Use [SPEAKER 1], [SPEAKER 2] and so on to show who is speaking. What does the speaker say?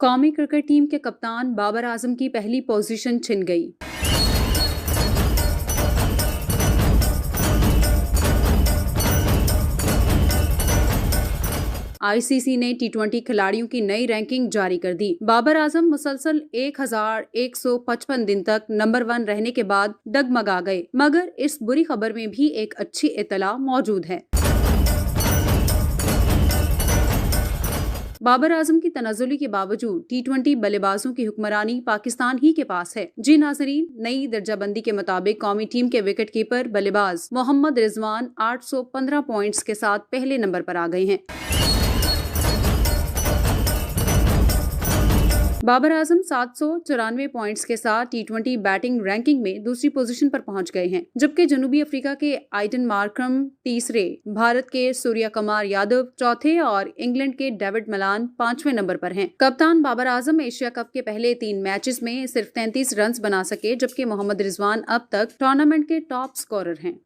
[SPEAKER 1] कौमी cricket team के कप्तान बाबर आजम की पहली पोजीशन छिन गई। आईसीसी ने टी20 खिलाड़ियों की नई रैंकिंग जारी कर दी। बाबर आजम मुसलसल 1155 दिन तक नंबर 1 रहने के बाद डगमगा गए, मगर इस बुरी खबर में भी एक अच्छी इत्तला मौजूद है। बाबर आजम की तनज़्ज़ुली के बावजूद टी20 बल्लेबाजों की हुक्मरानी पाकिस्तान ही के पास है। जी नाज़रीन, नई दर्जाबंदी के मुताबिक कौमी टीम के विकेटकीपर बल्लेबाज मोहम्मद रिजवान 815 पॉइंट्स के साथ पहले नंबर पर आ गए हैं। बाबर आजम 794 पॉइंट्स के साथ टी20 बैटिंग रैंकिंग में दूसरी पोजीशन पर पहुंच गए हैं, जबकि जनूबी अफ्रीका के आइडन मार्क्रम तीसरे, भारत के सूर्या कुमार यादव चौथे और इंग्लैंड के डेविड मलान 5वें नंबर पर हैं। कप्तान बाबर आजम एशिया कप के पहले 3 मैचेस में सिर्फ 33 रन बना सके, जबकि मोहम्मद रिजवान अब तक टूर्नामेंट के टॉप स्कोरर हैं।